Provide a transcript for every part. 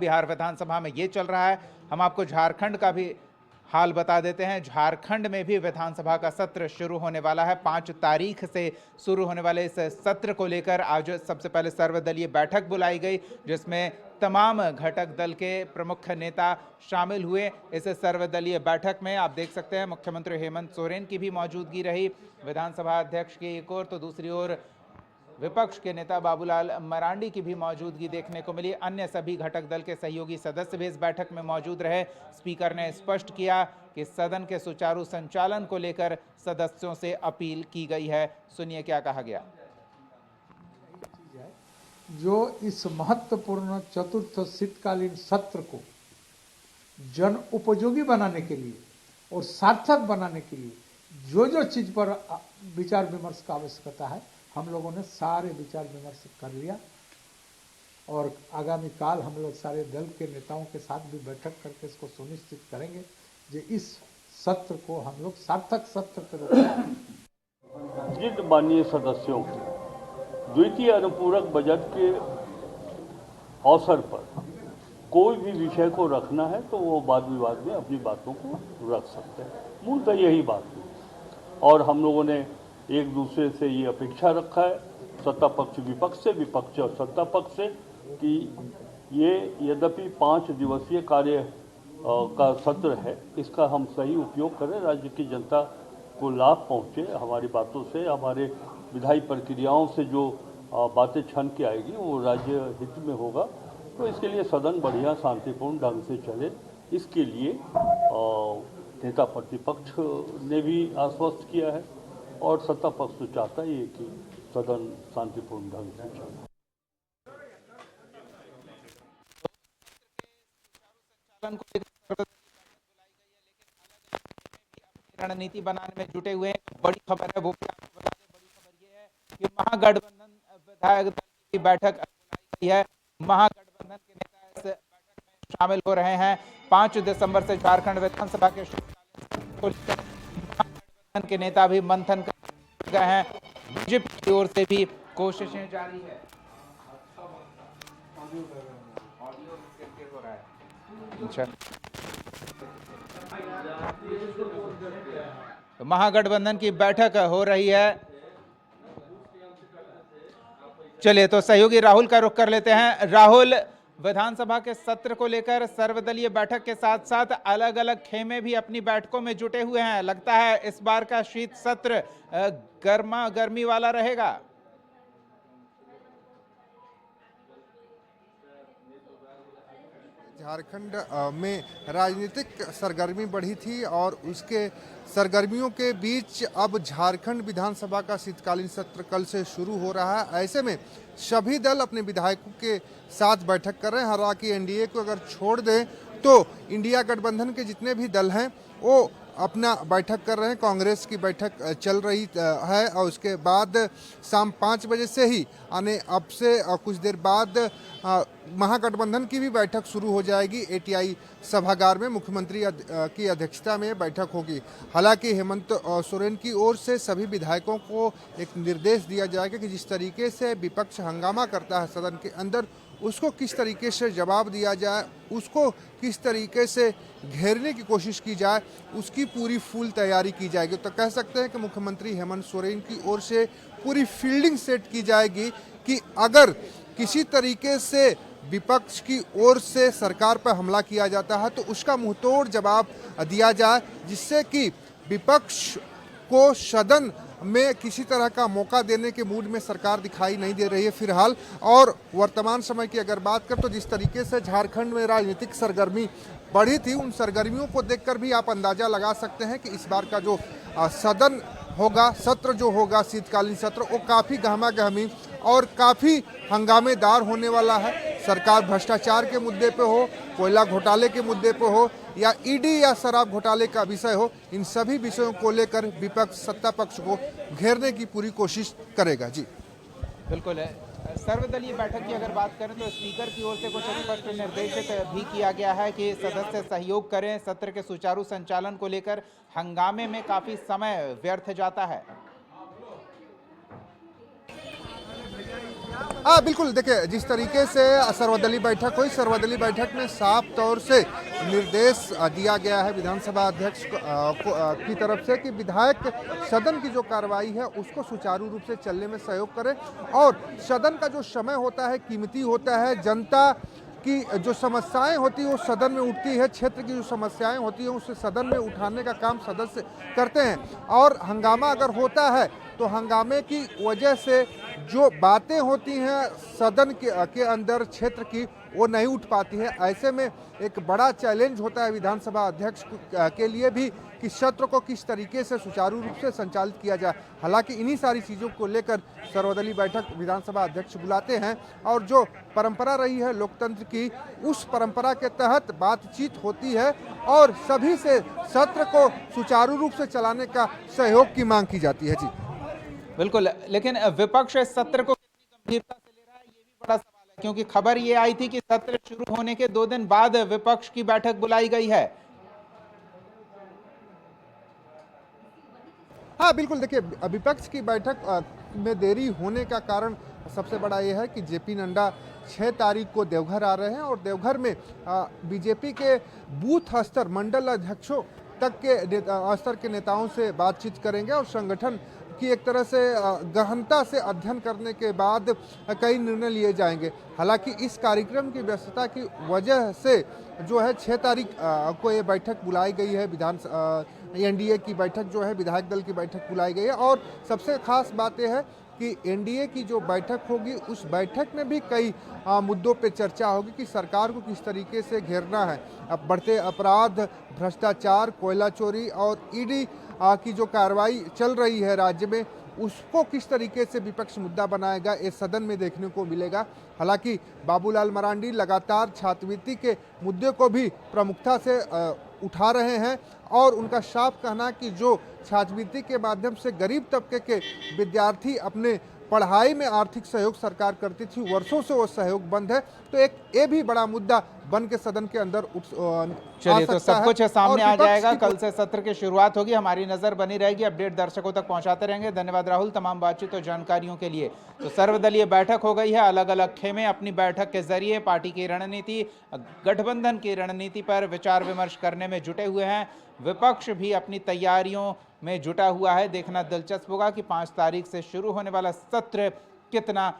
बिहार विधानसभा में ये चल रहा है। हम आपको झारखंड का भी हाल बता देते हैं। झारखंड में भी विधानसभा का सत्र शुरू होने वाला है। 5 तारीख से शुरू होने वाले इस सत्र को लेकर आज सबसे पहले सर्वदलीय बैठक बुलाई गई, जिसमें तमाम घटक दल के प्रमुख नेता शामिल हुए। इस सर्वदलीय बैठक में आप देख सकते हैं मुख्यमंत्री हेमंत सोरेन की भी मौजूदगी रही, विधानसभा अध्यक्ष की एक ओर, तो दूसरी ओर विपक्ष के नेता बाबूलाल मरांडी की भी मौजूदगी देखने को मिली। अन्य सभी घटक दल के सहयोगी सदस्य भी इस बैठक में मौजूद रहे। स्पीकर ने स्पष्ट किया कि सदन के सुचारू संचालन को लेकर सदस्यों से अपील की गई है। सुनिए क्या कहा गया। जो इस महत्वपूर्ण चतुर्थ शीतकालीन सत्र को जन उपयोगी बनाने के लिए और सार्थक बनाने के लिए जो चीज पर विचार विमर्श का आवश्यकता है, हम लोगों ने सारे विचार विमर्श कर लिया और आगामी काल हम लोग सारे दल के नेताओं के साथ भी बैठक करके इसको सुनिश्चित करेंगे कि इस सत्र को हम लोग सार्थक सत्र के रूप में। जिन माननीय सदस्यों को द्वितीय अनुपूरक बजट के अवसर पर कोई भी विषय को रखना है तो वो वाद विवाद में अपनी बातों को रख सकते हैं। मूलतः यही बात है और हम लोगों ने एक दूसरे से ये अपेक्षा रखा है, सत्ता पक्ष विपक्ष से, विपक्ष और सत्ता पक्ष से, कि ये यद्यपि 5 दिवसीय कार्य का सत्र है, इसका हम सही उपयोग करें, राज्य की जनता को लाभ पहुँचे। हमारी बातों से, हमारे विधायी प्रक्रियाओं से जो बातें छन के आएगी वो राज्य हित में होगा। तो इसके लिए सदन बढ़िया शांतिपूर्ण ढंग से चले, इसके लिए नेता प्रतिपक्ष ने भी आश्वस्त किया है और सत्ता पक्ष तो चाहता ही है कि सदन शांतिपूर्ण ढंग से चले। रणनीति बनाने में जुटे हुए हैं। बड़ी खबर है, वो भी आपको बता दें। बड़ी खबर ये है कि महागठबंधन विधायक दल की बैठक बुलाई गई है। महागठबंधन के नेता इस बैठक में शामिल हो रहे हैं। 5 दिसंबर से झारखंड विधानसभा के महागठबंधन के नेता भी मंथन कर गए हैं। बीजेपी की ओर से भी कोशिशें जारी है। अच्छा, तो महागठबंधन की बैठक हो रही है। चलिए तो सहयोगी राहुल का रुख कर लेते हैं। राहुल, विधानसभा के सत्र को लेकर सर्वदलीय बैठक के साथ साथ अलग अलग खेमे भी अपनी बैठकों में जुटे हुए हैं। लगता है इस बार का शीत सत्र गर्मा गर्मी वाला रहेगा। झारखंड में राजनीतिक सरगर्मी बढ़ी थी और उसके सरगर्मियों के बीच अब झारखंड विधानसभा का शीतकालीन सत्र कल से शुरू हो रहा है। ऐसे में सभी दल अपने विधायकों के साथ बैठक कर रहे हैं। हालांकि एनडीए को अगर छोड़ दें तो इंडिया गठबंधन के जितने भी दल हैं वो अपना बैठक कर रहे हैं। कांग्रेस की बैठक चल रही है और उसके बाद शाम 5 बजे से ही आने अब से कुछ देर बाद महागठबंधन की भी बैठक शुरू हो जाएगी। एटीआई सभागार में मुख्यमंत्री की अध्यक्षता में बैठक होगी। हालांकि हेमंत सोरेन की ओर से सभी विधायकों को एक निर्देश दिया जाएगा कि जिस तरीके से विपक्ष हंगामा करता है सदन के अंदर, उसको किस तरीके से जवाब दिया जाए, उसको किस तरीके से घेरने की कोशिश की जाए, उसकी पूरी फुल तैयारी की जाएगी। तो कह सकते हैं कि मुख्यमंत्री हेमंत सोरेन की ओर से पूरी फील्डिंग सेट की जाएगी कि अगर किसी तरीके से विपक्ष की ओर से सरकार पर हमला किया जाता है तो उसका मुंहतोड़ जवाब दिया जाए, जिससे कि विपक्ष को सदन में किसी तरह का मौका देने के मूड में सरकार दिखाई नहीं दे रही है फिलहाल। और वर्तमान समय की अगर बात करें तो जिस तरीके से झारखंड में राजनीतिक सरगर्मी बढ़ी थी, उन सरगर्मियों को देखकर भी आप अंदाजा लगा सकते हैं कि इस बार का जो सदन होगा, सत्र जो होगा शीतकालीन सत्र, वो काफ़ी गहमा गहमी और काफ़ी हंगामेदार होने वाला है। सरकार भ्रष्टाचार के मुद्दे पे हो, कोयला घोटाले के मुद्दे पे हो या ईडी या शराब घोटाले का विषय हो, इन सभी विषयों को लेकर विपक्ष सत्ता पक्ष को घेरने की पूरी कोशिश करेगा। जी बिल्कुल है। सर्वदलीय बैठक की अगर बात करें तो स्पीकर की ओर से कुछ स्पष्ट निर्देशित भी किया गया है कि सदस्य सहयोग करें। सत्र के सुचारू संचालन को लेकर हंगामे में काफी समय व्यर्थ जाता है। हाँ बिल्कुल, देखिए जिस तरीके से सर्वदलीय बैठक हुई, सर्वदलीय बैठक में साफ तौर से निर्देश दिया गया है विधानसभा अध्यक्ष की तरफ से कि विधायक सदन की जो कार्रवाई है उसको सुचारू रूप से चलने में सहयोग करें और सदन का जो समय होता है कीमती होता है, जनता की जो समस्याएं होती है वो सदन में उठती है, क्षेत्र की जो समस्याएं होती है उसे सदन में उठाने का काम सदस्य करते हैं और हंगामा अगर होता है तो हंगामे की वजह से जो बातें होती हैं सदन के अंदर क्षेत्र की वो नहीं उठ पाती है। ऐसे में एक बड़ा चैलेंज होता है विधानसभा अध्यक्ष के लिए भी कि सत्र को किस तरीके से सुचारू रूप से संचालित किया जाए। हालांकि इन्हीं सारी चीज़ों को लेकर सर्वदलीय बैठक विधानसभा अध्यक्ष बुलाते हैं और जो परंपरा रही है लोकतंत्र की, उस परंपरा के तहत बातचीत होती है और सभी से सत्र को सुचारू रूप से चलाने का सहयोग की मांग की जाती है। जी बिल्कुल, लेकिन विपक्ष इस सत्र को कितनी गंभीरता से ले रहा है ये भी बड़ा सवाल है, क्योंकि खबर ये आई थी कि सत्र शुरू होने के 2 दिन बाद विपक्ष की बैठक बुलाई गई है। हाँ बिल्कुल, देखिए विपक्ष की बैठक में देरी होने का कारण सबसे बड़ा ये है कि जेपी नड्डा 6 तारीख को देवघर आ रहे हैं और देवघर में बीजेपी के बूथ स्तर मंडल अध्यक्षों तक के स्तर के नेताओं से बातचीत करेंगे और संगठन की एक तरह से गहनता से अध्ययन करने के बाद कई निर्णय लिए जाएंगे। हालांकि इस कार्यक्रम की व्यस्तता की वजह से जो है 6 तारीख को ये बैठक बुलाई गई है, एनडीए की बैठक जो है विधायक दल की बैठक बुलाई गई है और सबसे खास बात यह है कि एनडीए की जो बैठक होगी उस बैठक में भी कई मुद्दों पे चर्चा होगी कि सरकार को किस तरीके से घेरना है। अब बढ़ते अपराध, भ्रष्टाचार, कोयला चोरी और ईडी की जो कार्रवाई चल रही है राज्य में उसको किस तरीके से विपक्ष मुद्दा बनाएगा ये सदन में देखने को मिलेगा। हालांकि बाबूलाल मरांडी लगातार छात्रवृत्ति के मुद्दे को भी प्रमुखता से उठा रहे हैं और उनका साफ कहना कि जो छात्रवृत्ति के माध्यम से गरीब तबके के विद्यार्थी अपने पढ़ाई में आर्थिक सहयोग सरकार करती थी, वर्षों से वो सहयोग बंद है, तो एक ये भी बड़ा मुद्दा बन के सदन के अंदर चलिए तो सब कुछ सामने आ जाएगा। कल से सत्र की शुरुआत होगी, हमारी नजर बनी रहेगी, अपडेट दर्शकों तक पहुंचाते रहेंगे। धन्यवाद राहुल तमाम बातचीत और जानकारियों के लिए। तो सर्वदलीय बैठक हो गई है, अलग अलग खेमे अपनी बैठक के जरिए पार्टी की रणनीति, गठबंधन की रणनीति पर विचार विमर्श करने में जुटे हुए हैं। विपक्ष भी अपनी तैयारियों में जुटा हुआ है। देखना दिलचस्प होगा कि 5 तारीख से शुरू होने वाला सत्र कितना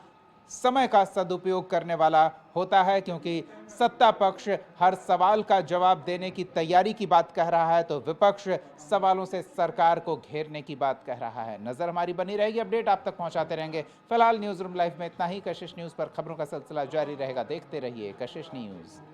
समय का सदुपयोग करने वाला होता है, क्योंकि सत्ता पक्ष हर सवाल का जवाब देने की तैयारी की बात कह रहा है तो विपक्ष सवालों से सरकार को घेरने की बात कह रहा है। नजर हमारी बनी रहेगी, अपडेट आप तक पहुंचाते रहेंगे। फिलहाल न्यूज रूम लाइव में इतना ही। कशिश न्यूज पर खबरों का सिलसिला जारी रहेगा, देखते रहिए कशिश न्यूज।